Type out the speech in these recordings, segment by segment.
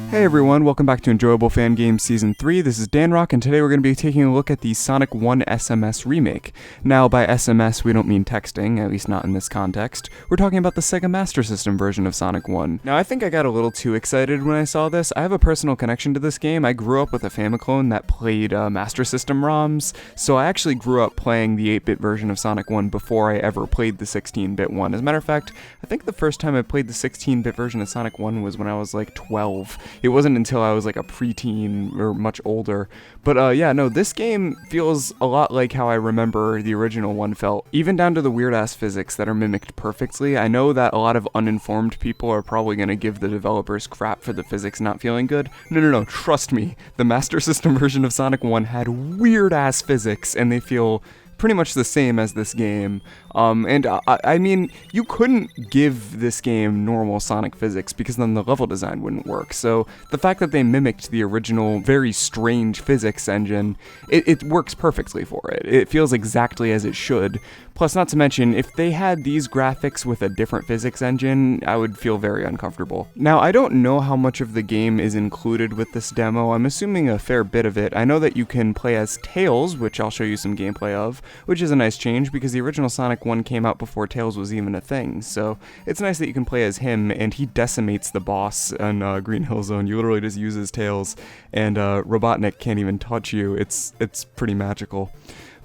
Hey everyone, welcome back to Enjoyable Fan Games Season 3. This is DanRock, and today we're going to be taking a look at the Sonic 1 SMS remake. Now, by SMS, we don't mean texting, at least not in this context. We're talking about the Sega Master System version of Sonic 1. Now, I think I got a little too excited when I saw this. I have a personal connection to this game. I grew up with a Famiclone that played Master System ROMs, so I actually grew up playing the 8-bit version of Sonic 1 before I ever played the 16-bit one. As a matter of fact, I think the first time I played the 16-bit version of Sonic 1 was when I was like 12. It wasn't until I was like a preteen or much older. But yeah, no, this game feels a lot like how I remember the original one felt, even down to the weird-ass physics that are mimicked perfectly. I know that a lot of uninformed people are probably going to give the developers crap for the physics not feeling good. No, trust me. The Master System version of Sonic 1 had weird-ass physics, and they feel pretty much the same as this game. I mean, you couldn't give this game normal Sonic physics because then the level design wouldn't work. So the fact that they mimicked the original very strange physics engine, it works perfectly for it. It feels exactly as it should. Plus, not to mention, if they had these graphics with a different physics engine, I would feel very uncomfortable. Now, I don't know how much of the game is included with this demo. I'm assuming a fair bit of it. I know that you can play as Tails, which I'll show you some gameplay of, which is a nice change because the original Sonic 1 came out before Tails was even a thing. So it's nice that you can play as him, and he decimates the boss on Green Hill Zone. You literally just use his Tails, and Robotnik can't even touch you. It's pretty magical.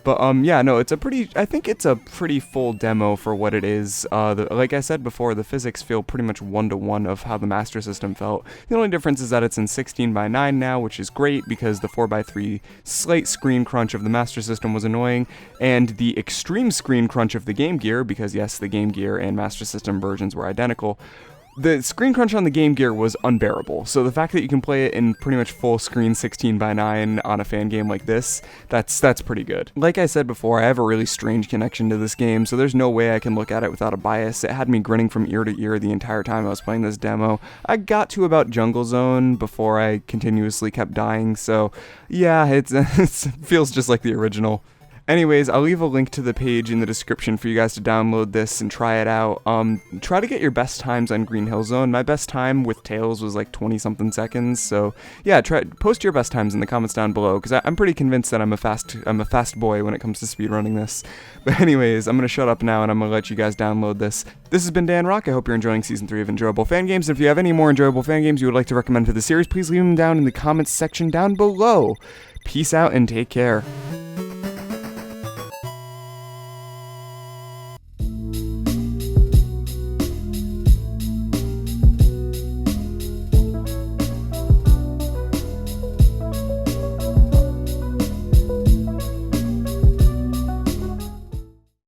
But yeah, no, I think it's a pretty full demo for what it is. Like I said before, the physics feel pretty much one-to-one of how the Master System felt. The only difference is that it's in 16:9 now, which is great because the 4:3 slight screen crunch of the Master System was annoying, and the extreme screen crunch of the Game Gear, because yes, the Game Gear and Master System versions were identical, the screen crunch on the Game Gear was unbearable. So the fact that you can play it in pretty much full screen 16:9 on a fan game like this, that's pretty good. Like I said before, I have a really strange connection to this game, so there's no way I can look at it without a bias. It had me grinning from ear to ear the entire time I was playing this demo. I got to about Jungle Zone before I continuously kept dying, so yeah, it feels just like the original. Anyways, I'll leave a link to the page in the description for you guys to download this and try it out. Try to get your best times on Green Hill Zone. My best time with Tails was like 20-something seconds, so yeah, post your best times in the comments down below, because I'm pretty convinced that I'm a fast boy when it comes to speedrunning this. But anyways, I'm going to shut up now, and I'm going to let you guys download this. This has been DanRock. I hope you're enjoying Season 3 of Enjoyable Fan Games. If you have any more enjoyable fan games you would like to recommend for the series, please leave them down in the comments section down below. Peace out and take care.